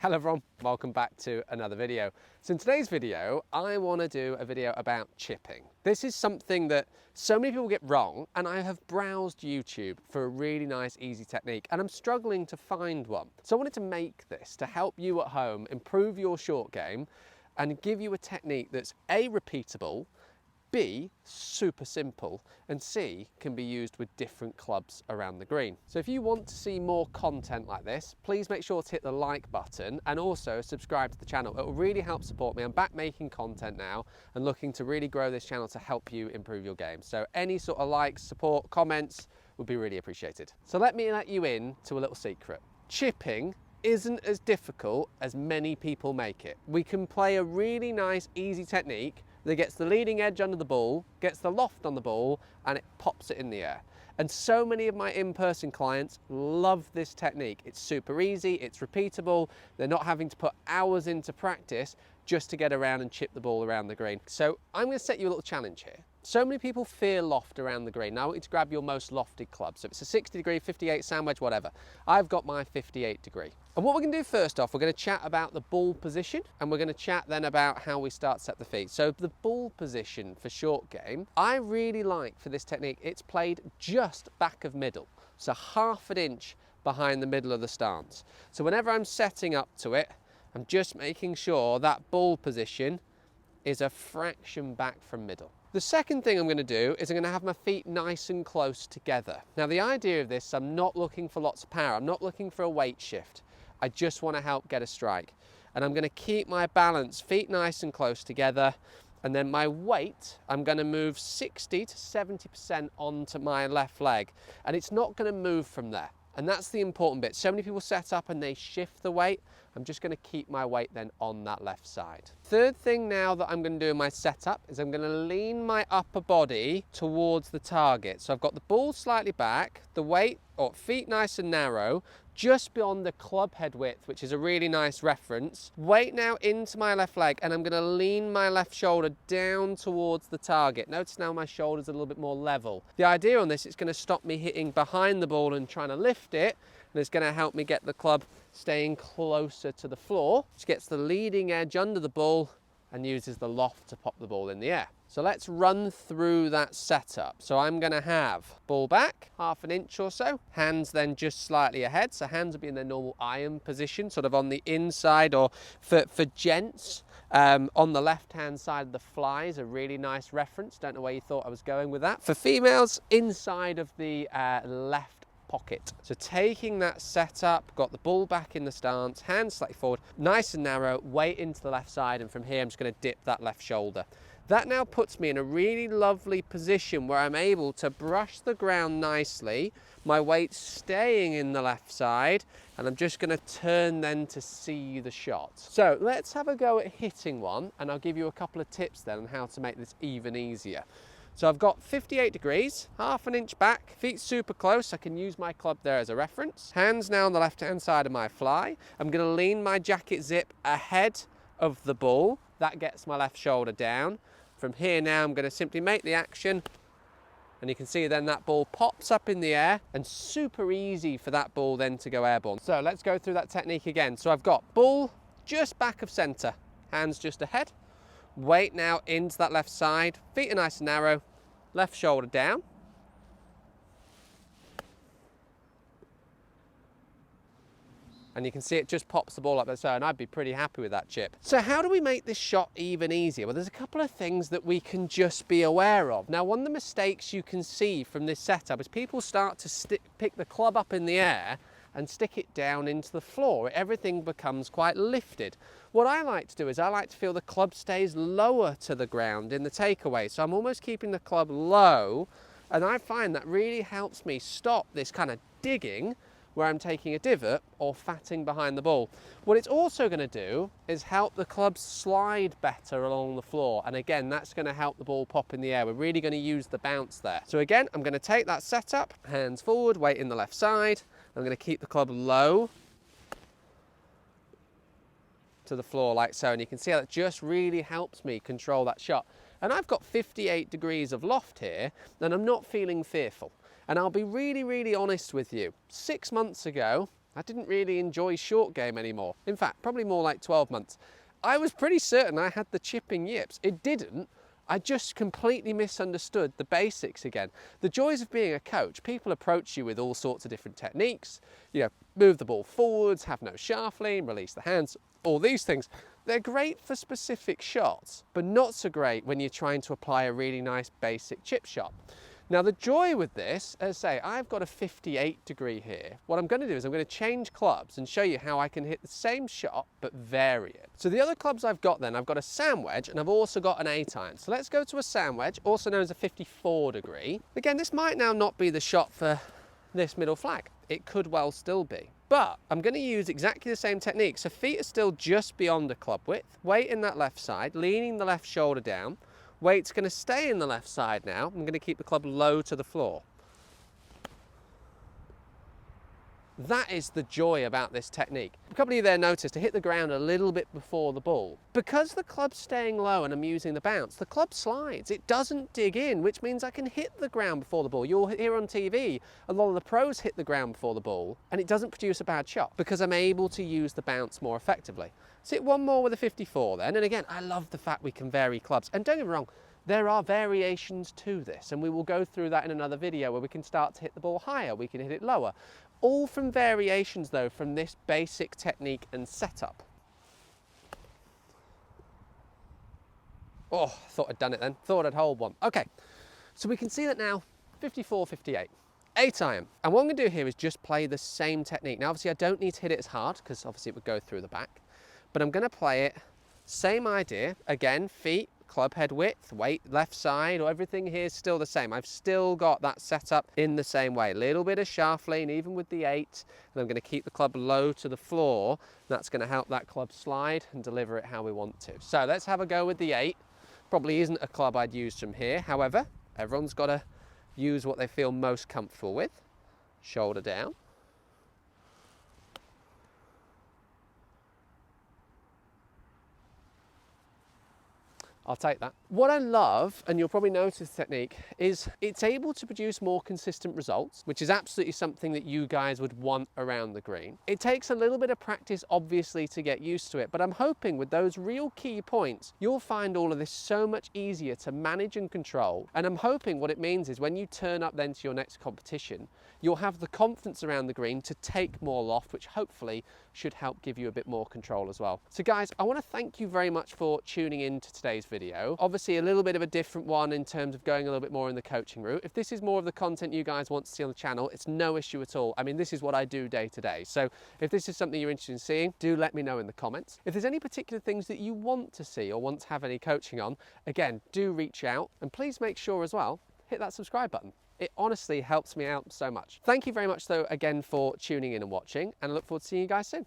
Hello everyone, welcome back to another video. So in today's video, I want to do a video about chipping. This is something that so many people get wrong, and I have browsed YouTube for a really nice, easy technique, and I'm struggling to find one. So I wanted to make this to help you at home improve your short game and give you a technique that's A, repeatable, B, super simple, and C, can be used with different clubs around the green. So if you want to see more content like this, please make sure to hit the like button and also subscribe to the channel. It will really help support me. I'm back making content now and looking to really grow this channel to help you improve your game. So any sort of likes, support, comments would be really appreciated. So let me let you in to a little secret. Chipping isn't as difficult as many people make it. We can play a really nice, easy technique that gets the leading edge under the ball, gets the loft on the ball, and it pops it in the air. And so many of my in-person clients love this technique. It's super easy, it's repeatable, they're not having to put hours into practice just to get around and chip the ball around the green. So I'm going to set you a little challenge here. So many people fear loft around the green. Now I want you to grab your most lofted club. So if it's a 60 degree, 58 sand wedge, whatever. I've got my 58 degree. And what we're going to do first off, we're going to chat about the ball position, and we're going to chat then about how we start to set the feet. So the ball position for short game, I really like for this technique, it's played just back of middle. So half an inch behind the middle of the stance. So whenever I'm setting up to it, I'm just making sure that ball position is a fraction back from middle. The second thing I'm going to do is I'm going to have my feet nice and close together. Now the idea of this, I'm not looking for lots of power. I'm not looking for a weight shift. I just want to help get a strike. And I'm going to keep my balance, feet nice and close together. And then my weight, I'm going to move 60 to 70% onto my left leg. And it's not going to move from there. And that's the important bit. So many people set up and they shift the weight. I'm just going to keep my weight then on that left side. Third thing now that I'm going to do in my setup is I'm going to lean my upper body towards the target. So I've got the ball slightly back, the weight or feet nice and narrow, just beyond the club head width, which is a really nice reference. Weight now into my left leg, and I'm going to lean my left shoulder down towards the target. Notice now my shoulder's a little bit more level. The idea on this is going to stop me hitting behind the ball and trying to lift it, and it's going to help me get the club staying closer to the floor, which gets the leading edge under the ball and uses the loft to pop the ball in the air. So let's run through that setup. So I'm going to have ball back, half an inch or so, hands then just slightly ahead. So hands will be in their normal iron position, sort of on the inside, or for gents, on the left-hand side of the fly is a really nice reference. Don't know where you thought I was going with that. For females, inside of the left pocket. So taking that setup, got the ball back in the stance, hands slightly forward, nice and narrow, weight into the left side, and from here I'm just going to dip that left shoulder. That now puts me in a really lovely position where I'm able to brush the ground nicely, my weight staying in the left side, and I'm just going to turn then to see the shot. So let's have a go at hitting one, and I'll give you a couple of tips then on how to make this even easier. So I've got 58 degrees, half an inch back, feet super close. I can use my club there as a reference. Hands now on the left-hand side of my fly. I'm going to lean my jacket zip ahead of the ball. That gets my left shoulder down. From here now, I'm going to simply make the action. And you can see then that ball pops up in the air, and super easy for that ball then to go airborne. So let's go through that technique again. So I've got ball just back of center, hands just ahead. Weight now into that left side, feet are nice and narrow, left shoulder down. And you can see it just pops the ball up there, so, and I'd be pretty happy with that chip. So how do we make this shot even easier? Well, there's a couple of things that we can just be aware of. Now, one of the mistakes you can see from this setup is people start to pick the club up in the air and stick it down into the floor. Everything becomes quite lifted. What I like to do is I like to feel the club stays lower to the ground in the takeaway. So I'm almost keeping the club low, and I find that really helps me stop this kind of digging where I'm taking a divot or fatting behind the ball. What it's also going to do is help the club slide better along the floor. And again, that's going to help the ball pop in the air. We're really going to use the bounce there. So again, I'm going to take that setup, hands forward, weight in the left side. I'm going to keep the club low to the floor like so. And you can see how that just really helps me control that shot. And I've got 58 degrees of loft here, and I'm not feeling fearful. And I'll be really, really honest with you. 6 months ago, I didn't really enjoy short game anymore. In fact, probably more like 12 months. I was pretty certain I had the chipping yips. It didn't. I just completely misunderstood the basics again. The joys of being a coach, people approach you with all sorts of different techniques. You know, move the ball forwards, have no shaft lean, release the hands, all these things. They're great for specific shots, but not so great when you're trying to apply a really nice basic chip shot. Now the joy with this, as I say, I've got a 58 degree here. What I'm going to do is I'm going to change clubs and show you how I can hit the same shot but vary it. So the other clubs I've got then, I've got a sand wedge and I've also got an 8-iron. So let's go to a sand wedge, also known as a 54 degree. Again, this might now not be the shot for this middle flag. It could well still be. But I'm going to use exactly the same technique. So feet are still just beyond the club width, weight in that left side, leaning the left shoulder down. Weight's going to stay in the left side now. I'm going to keep the club low to the floor. That is the joy about this technique. A couple of you there noticed to hit the ground a little bit before the ball. Because the club's staying low and I'm using the bounce, the club slides. It doesn't dig in, which means I can hit the ground before the ball. You'll hear on TV, a lot of the pros hit the ground before the ball and it doesn't produce a bad shot because I'm able to use the bounce more effectively. So hit one more with a 54 then. And again, I love the fact we can vary clubs. And don't get me wrong, there are variations to this and we will go through that in another video where we can start to hit the ball higher, we can hit it lower. All from variations though from this basic technique and setup. Oh, I thought I'd done it then. Thought I'd hold one. Okay, so we can see that now, 54, 58. 8-iron. And what I'm gonna do here is just play the same technique. Now obviously I don't need to hit it as hard because obviously it would go through the back, but I'm gonna play it, same idea, again, feet, club head width, weight left side, or everything here is still the same. I've still got that setup in the same way. Little bit of shaft lean, even with the 8, and I'm going to keep the club low to the floor. That's going to help that club slide and deliver it how we want to. So let's have a go with the 8. Probably isn't a club I'd use from here. However, everyone's got to use what they feel most comfortable with. Shoulder down. I'll take that. What I love, and you'll probably notice this technique, is it's able to produce more consistent results, which is absolutely something that you guys would want around the green. It takes a little bit of practice, obviously, to get used to it, but I'm hoping with those real key points, you'll find all of this so much easier to manage and control. And I'm hoping what it means is when you turn up then to your next competition, you'll have the confidence around the green to take more loft, which hopefully should help give you a bit more control as well. So guys, I want to thank you very much for tuning in to today's video. Obviously a little bit of a different one in terms of going a little bit more in the coaching route. If this is more of the content you guys want to see on the channel, it's no issue at all. I mean, this is what I do day to day. So if this is something you're interested in seeing, do let me know in the comments. If there's any particular things that you want to see or want to have any coaching on, again, do reach out and please make sure as well, hit that subscribe button. It honestly helps me out so much. Thank you very much though again for tuning in and watching, and I look forward to seeing you guys soon.